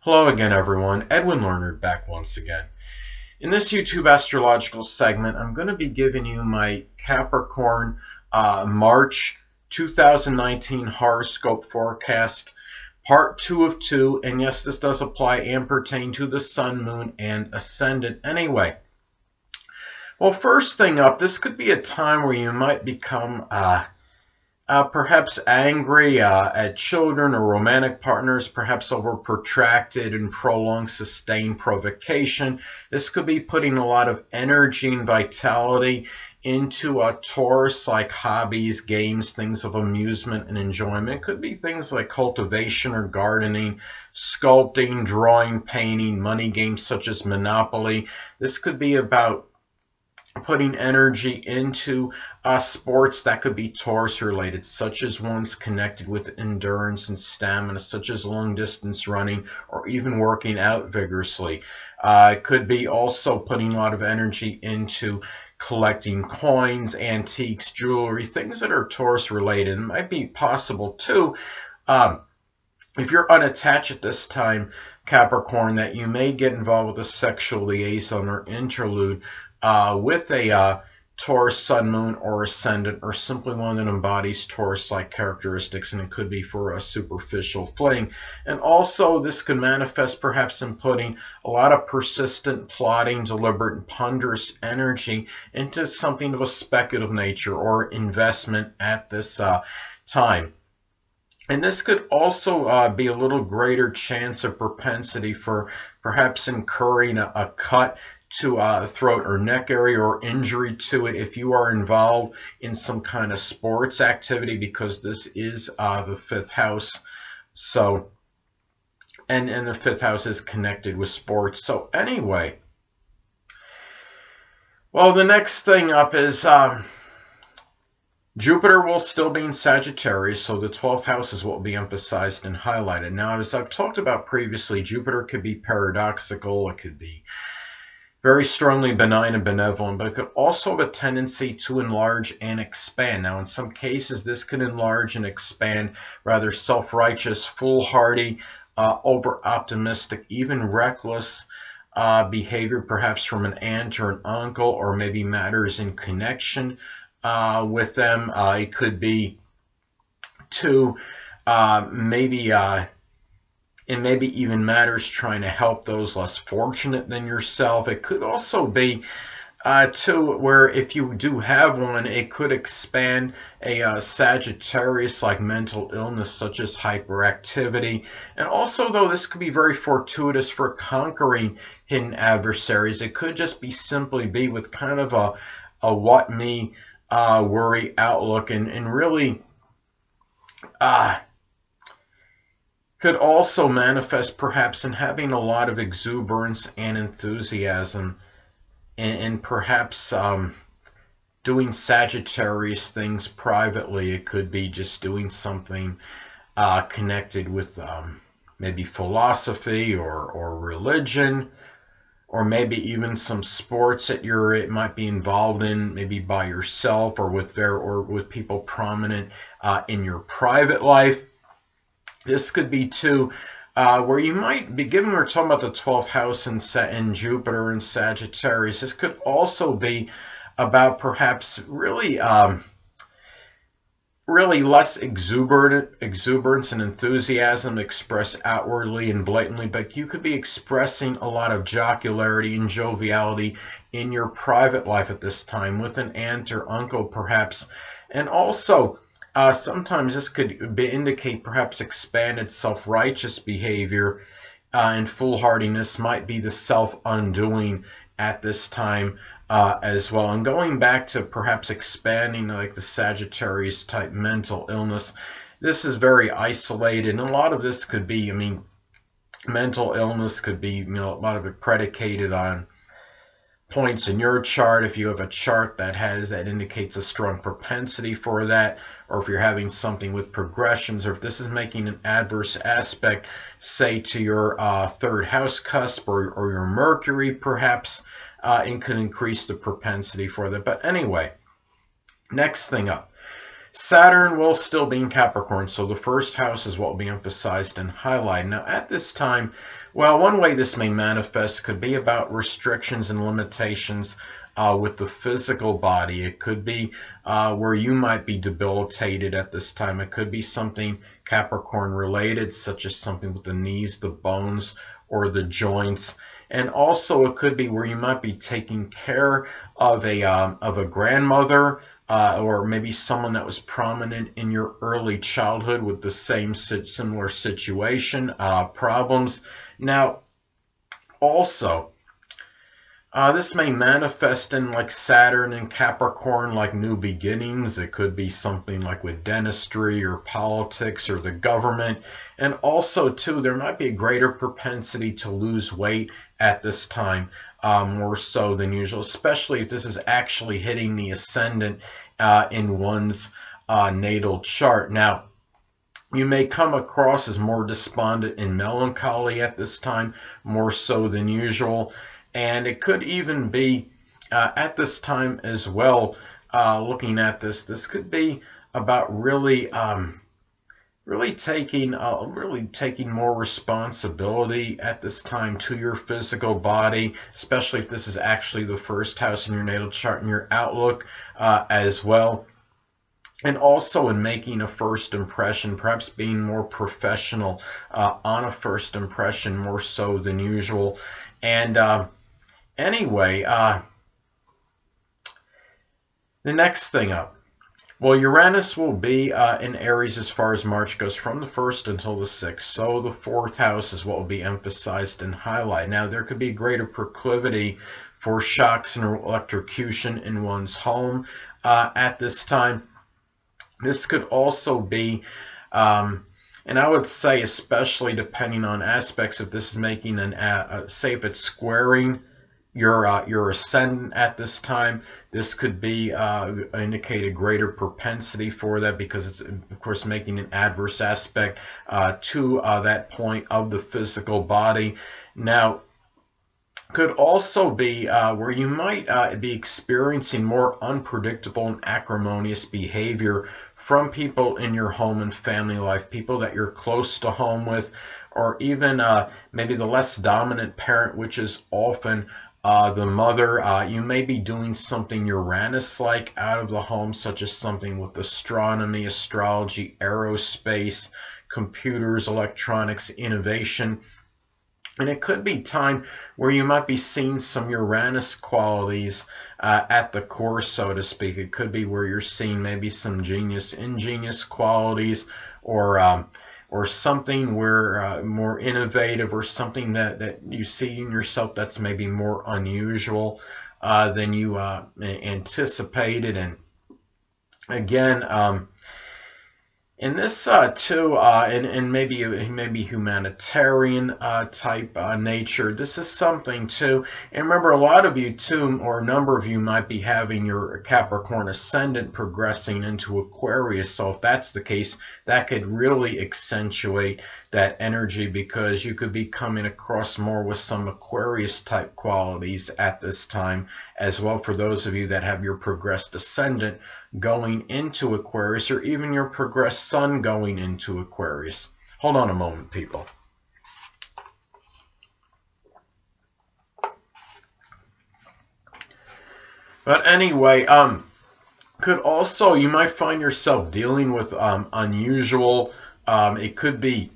Hello again, everyone. Edwin Learnard back once again. In this YouTube astrological segment, I'm going to be giving you my Capricorn March 2019 horoscope forecast, part 2 of 2. And yes, this does apply and pertain to the Sun, Moon, and Ascendant anyway. Well, first thing up, this could be a time where you might become perhaps angry at children or romantic partners, perhaps over protracted and prolonged sustained provocation. This could be putting a lot of energy and vitality into a Taurus, like hobbies, games, things of amusement and enjoyment. It could be things like cultivation or gardening, sculpting, drawing, painting, money games such as Monopoly. This could be about putting energy into sports that could be Taurus related, such as ones connected with endurance and stamina, such as long distance running or even working out vigorously. It could be also putting a lot of energy into collecting coins, antiques, jewelry, things that are Taurus related. It might be possible too, if you're unattached at this time, Capricorn, that you may get involved with a sexual liaison or interlude with a Taurus Sun, Moon, or Ascendant, or simply one that embodies Taurus-like characteristics, and it could be for a superficial fling. And also, this could manifest perhaps in putting a lot of persistent, plotting, deliberate, and ponderous energy into something of a speculative nature or investment at this time. And this could also be a little greater chance of propensity for perhaps incurring a cut to the throat or neck area or injury to it if you are involved in some kind of sports activity, because this is the fifth house. So, and the fifth house is connected with sports. So anyway, well, the next thing up is Jupiter will still be in Sagittarius, so the 12th house is what will be emphasized and highlighted. Now, as I've talked about previously, Jupiter could be paradoxical, it could be very strongly benign and benevolent, but it could also have a tendency to enlarge and expand. Now, in some cases, this could enlarge and expand rather self-righteous, foolhardy, over-optimistic, even reckless behavior, perhaps from an aunt or an uncle, or maybe matters in connection with them. It could be to maybe even matters trying to help those less fortunate than yourself. It could also be to where if you do have one, it could expand a Sagittarius like mental illness such as hyperactivity. And also, though, this could be very fortuitous for conquering hidden adversaries. It could just be simply be with kind of a what me worry outlook, and really could also manifest perhaps in having a lot of exuberance and enthusiasm, and perhaps doing Sagittarius things privately. It could be just doing something connected with maybe philosophy or religion, or maybe even some sports that it might be involved in, maybe by yourself or with people prominent in your private life. This could be too where you might be, given we're talking about the 12th house and Jupiter and Sagittarius, this could also be about perhaps really less exuberance and enthusiasm expressed outwardly and blatantly, but you could be expressing a lot of jocularity and joviality in your private life at this time with an aunt or uncle perhaps. And also, sometimes this could indicate perhaps expanded self-righteous behavior, and foolhardiness might be the self-undoing at this time as well. And going back to perhaps expanding like the Sagittarius type mental illness, this is very isolated, and a lot of this could be, mental illness could be, a lot of it predicated on points in your chart. If you have a chart that indicates a strong propensity for that, or if you're having something with progressions, or if this is making an adverse aspect, say to your third house cusp or your Mercury perhaps, it could increase the propensity for that. But anyway, next thing up, Saturn will still be in Capricorn, so the first house is what will be emphasized and highlighted. Now, at this time, well, one way this may manifest could be about restrictions and limitations with the physical body. It could be where you might be debilitated at this time. It could be something Capricorn related, such as something with the knees, the bones, or the joints. And also it could be where you might be taking care of a grandmother, or maybe someone that was prominent in your early childhood with the similar situation, problems. Now, also, this may manifest in like Saturn and Capricorn, like new beginnings. It could be something like with dentistry or politics or the government. And also, too, there might be a greater propensity to lose weight at this time, more so than usual, especially if this is actually hitting the ascendant in one's natal chart. Now, you may come across as more despondent and melancholy at this time, more so than usual. And it could even be at this time as well, looking at this could be about really taking more responsibility at this time to your physical body, especially if this is actually the first house in your natal chart and your outlook as well. And also in making a first impression, perhaps being more professional on a first impression, more so than usual. And anyway, the next thing up. Well, Uranus will be in Aries as far as March goes, from the 1st until the 6th. So the 4th house is what will be emphasized and highlighted. Now, there could be greater proclivity for shocks and electrocution in one's home at this time. This could also be, and I would say especially depending on aspects, if this is making say if it's squaring your ascendant at this time, this could be indicate a greater propensity for that, because it's of course making an adverse aspect to that point of the physical body. Now, could also be where you might be experiencing more unpredictable and acrimonious behavior from people in your home and family life, people that you're close to home with, or even maybe the less dominant parent, which is often the mother. You may be doing something Uranus-like out of the home, such as something with astronomy, astrology, aerospace, computers, electronics, innovation. And it could be time where you might be seeing some Uranus qualities at the core, so to speak. It could be where you're seeing maybe some ingenious qualities, or something where more innovative, or something that you see in yourself that's maybe more unusual than you anticipated. And again, in this too, and maybe humanitarian type nature, this is something too. And remember, a lot of you too, or a number of you, might be having your Capricorn ascendant progressing into Aquarius. So if that's the case, that could really accentuate that energy, because you could be coming across more with some Aquarius type qualities at this time as well, for those of you that have your progressed ascendant going into Aquarius, or even your progressed sun going into Aquarius. Hold on a moment, people. But anyway, could also, you might find yourself dealing with unusual, it could be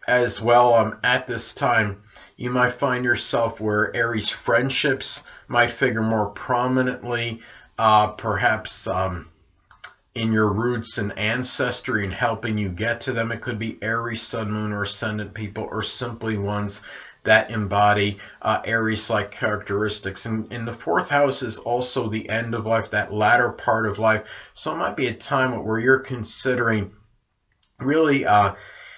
as well at this time, you might find yourself where Aries friendships might figure more prominently, perhaps in your roots and ancestry, and helping you get to them. It could be Aries, Sun, Moon, or Ascendant people, or simply ones that embody Aries-like characteristics. And in the 4th house is also the end of life, that latter part of life. So it might be a time where you're considering really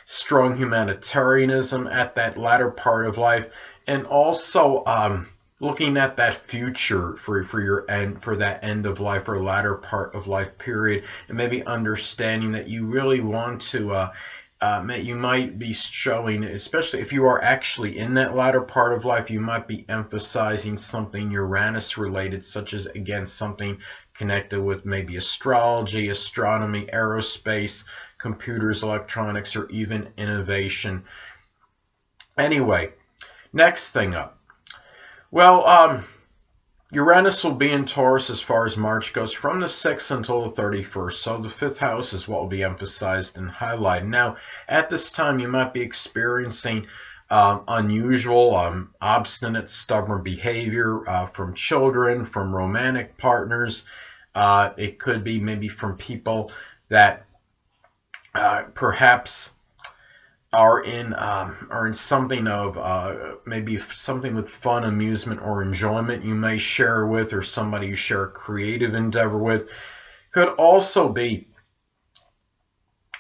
strong humanitarianism at that latter part of life, and also looking at that future for that end of life or latter part of life period, and maybe understanding that you really want to You might be showing, especially if you are actually in that latter part of life, you might be emphasizing something Uranus related, such as, again, something connected with maybe astrology, astronomy, aerospace, computers, electronics, or even innovation. Anyway, next thing up. Well, Uranus will be in Taurus as far as March goes from the 6th until the 31st. So the 5th house is what will be emphasized and highlighted. Now, at this time, you might be experiencing unusual, obstinate, stubborn behavior from children, from romantic partners. It could be maybe from people that perhaps are in something of maybe something with fun, amusement, or enjoyment you may share with, or somebody you share a creative endeavor with. Could also be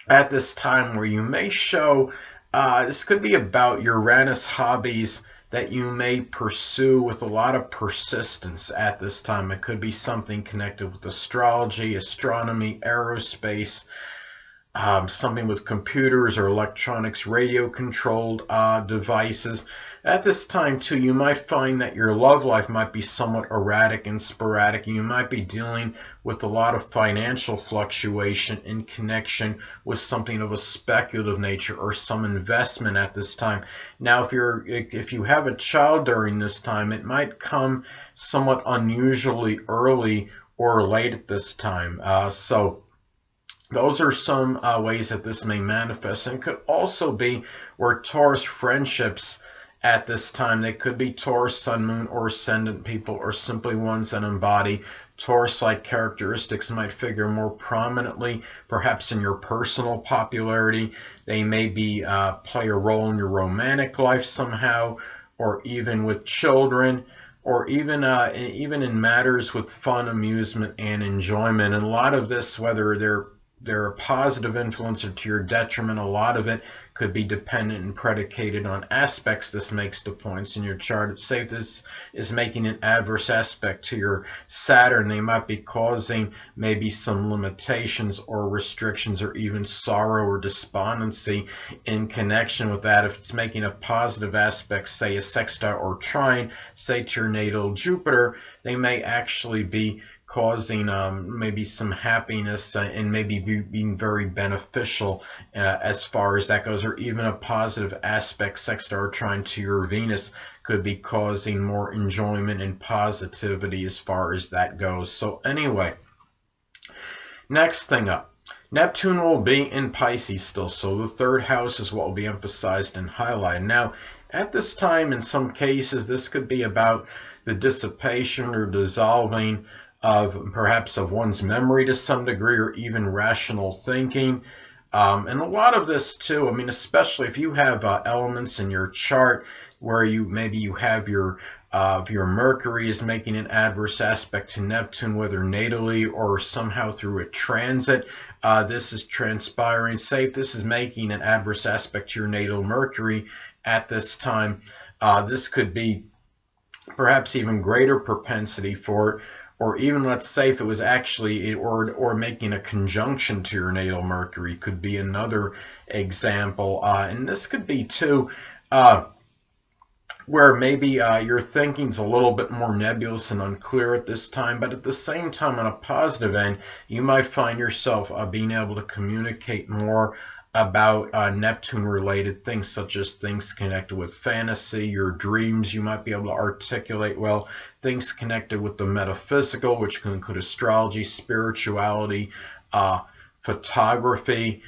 at this time where you may show, this could be about Uranus hobbies that you may pursue with a lot of persistence at this time. It could be something connected with astrology, astronomy, aerospace, something with computers or electronics, radio-controlled devices. At this time, too, you might find that your love life might be somewhat erratic and sporadic. You might be dealing with a lot of financial fluctuation in connection with something of a speculative nature or some investment at this time. Now, if you have a child during this time, it might come somewhat unusually early or late at this time. So those are some ways that this may manifest, and could also be where Taurus friendships at this time, they could be Taurus, Sun, Moon, or Ascendant people, or simply ones that embody Taurus-like characteristics might figure more prominently, perhaps in your personal popularity. They may be play a role in your romantic life somehow, or even with children, or even in matters with fun, amusement, and enjoyment. And a lot of this, whether they're a positive influence or to your detriment, a lot of it could be dependent and predicated on aspects this makes to points in your chart. Say if this is making an adverse aspect to your Saturn, they might be causing maybe some limitations or restrictions or even sorrow or despondency in connection with that. If it's making a positive aspect, say a sextile or trine, say to your natal Jupiter, they may actually be causing maybe some happiness and maybe being very beneficial as far as that goes, or even a positive aspect, sextile or trine to your Venus, could be causing more enjoyment and positivity as far as that goes. So anyway, next thing up, Neptune will be in Pisces still, so the 3rd house is what will be emphasized and highlighted. Now, at this time, in some cases, this could be about the dissipation or dissolving of perhaps of one's memory to some degree, or even rational thinking. And a lot of this too, I mean, especially if you have elements in your chart where maybe you have your Mercury is making an adverse aspect to Neptune, whether natally or somehow through a transit. This is transpiring. Say if this is making an adverse aspect to your natal Mercury at this time, this could be perhaps even greater propensity for it. Or even, let's say, if it was actually, or making a conjunction to your natal Mercury could be another example. And this could be, too, where maybe your thinking's a little bit more nebulous and unclear at this time, but at the same time, on a positive end, you might find yourself being able to communicate more about Neptune-related things, such as things connected with fantasy, your dreams. You might be able to articulate well things connected with the metaphysical, which can include astrology, spirituality, photography,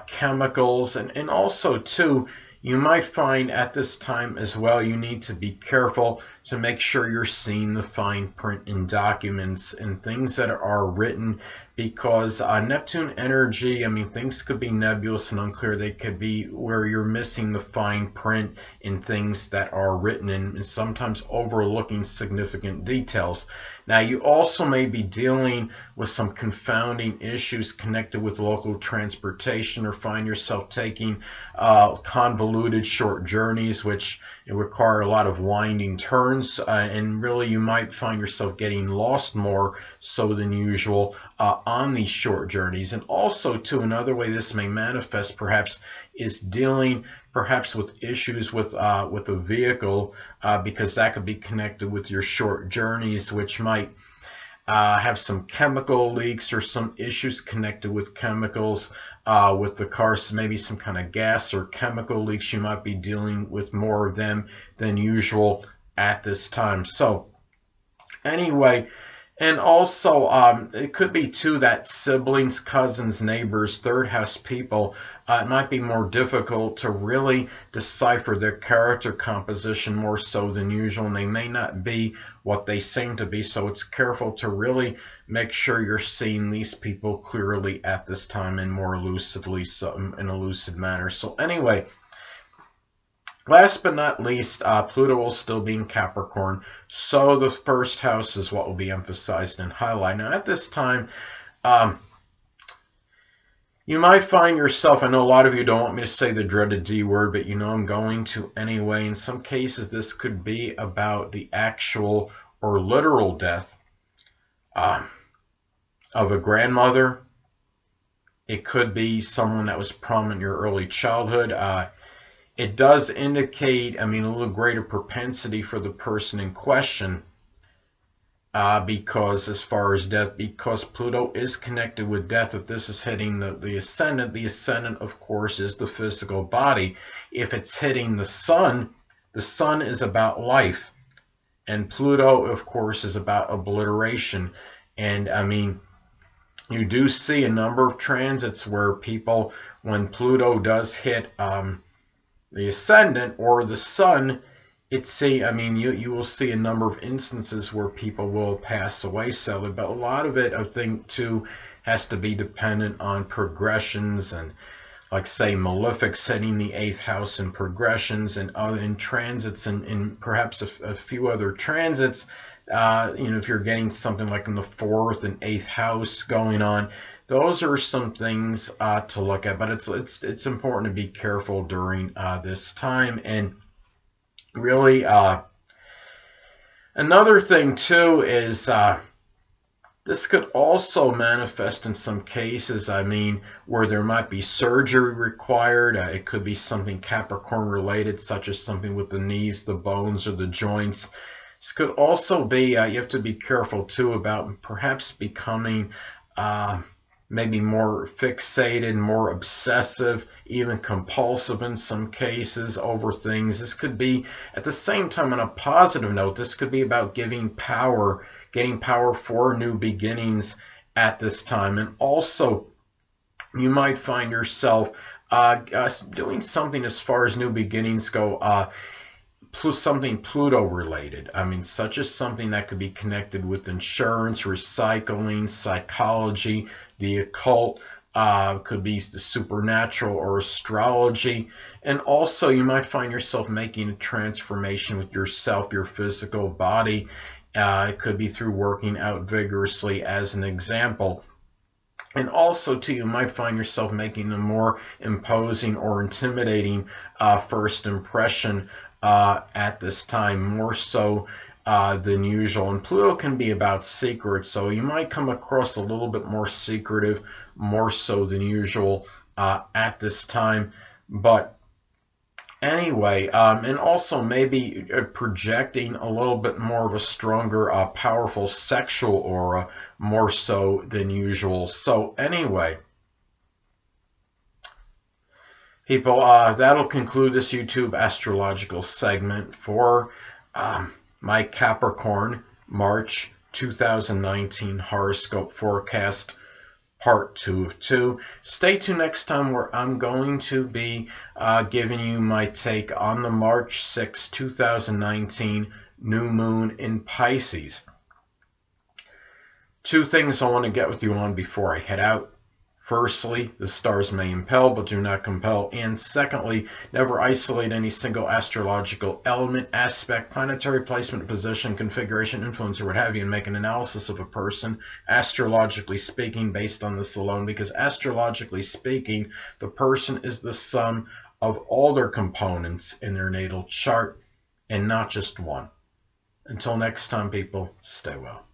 chemicals, and also, too, you might find at this time as well, you need to be careful to make sure you're seeing the fine print in documents and things that are written, because Neptune energy, I mean, things could be nebulous and unclear. They could be where you're missing the fine print in things that are written and sometimes overlooking significant details. Now, you also may be dealing with some confounding issues connected with local transportation, or find yourself taking convoluted short journeys, which require a lot of winding turns, and really you might find yourself getting lost more so than usual on these short journeys. And also, too, another way this may manifest perhaps is dealing perhaps with issues with a vehicle, because that could be connected with your short journeys, which might have some chemical leaks or some issues connected with chemicals with the car. So maybe some kind of gas or chemical leaks. You might be dealing with more of them than usual at this time. So anyway, and also it could be too that siblings, cousins, neighbors, third house people, it might be more difficult to really decipher their character composition more so than usual, and they may not be what they seem to be. So it's careful to really make sure you're seeing these people clearly at this time and more lucidly, so in a lucid manner. So anyway, last but not least, Pluto will still be in Capricorn, so the first house is what will be emphasized and highlighted. Now, at this time, you might find yourself, I know a lot of you don't want me to say the dreaded D word, but you know I'm going to anyway. In some cases, this could be about the actual or literal death of a grandmother. It could be someone that was prominent in your early childhood. It does indicate, I mean, a little greater propensity for the person in question, because as far as death, because Pluto is connected with death. If this is hitting the ascendant, of course, is the physical body. If it's hitting the sun is about life. And Pluto, of course, is about obliteration. And, I mean, you do see a number of transits where people, when Pluto does hit the ascendant or the sun, you will see a number of instances where people will pass away sadly, but a lot of it, I think, too, has to be dependent on progressions and, like, say, malefics hitting the 8th house and progressions and in transits and perhaps a few other transits. If you're getting something like in the 4th and 8th house going on, those are some things to look at, but it's important to be careful during this time. And really, another thing too is this could also manifest in some cases, where there might be surgery required. It could be something Capricorn related, such as something with the knees, the bones, or the joints. This could also be, you have to be careful too about perhaps becoming maybe more fixated, more obsessive, even compulsive in some cases over things. This could be, at the same time, on a positive note, this could be about getting power for new beginnings at this time. And also, you might find yourself doing something as far as new beginnings go, something Pluto related. Such as something that could be connected with insurance, recycling, psychology, the occult, could be the supernatural or astrology. And also you might find yourself making a transformation with yourself, your physical body. It could be through working out vigorously, as an example. And also, too, you might find yourself making a more imposing or intimidating first impression at this time, more so than usual. And Pluto can be about secrets, so you might come across a little bit more secretive, more so than usual at this time. But anyway, and also maybe projecting a little bit more of a stronger, powerful sexual aura, more so than usual. So anyway, people, that'll conclude this YouTube astrological segment for my Capricorn March 2019 horoscope forecast, part 2 of 2. Stay tuned next time, where I'm going to be giving you my take on the March 6, 2019 new moon in Pisces. 2 things I want to get with you on before I head out. Firstly, the stars may impel but do not compel. And secondly, never isolate any single astrological element, aspect, planetary placement, position, configuration, influence, or what have you, and make an analysis of a person, astrologically speaking, based on this alone, because astrologically speaking, the person is the sum of all their components in their natal chart and not just one. Until next time, people, stay well.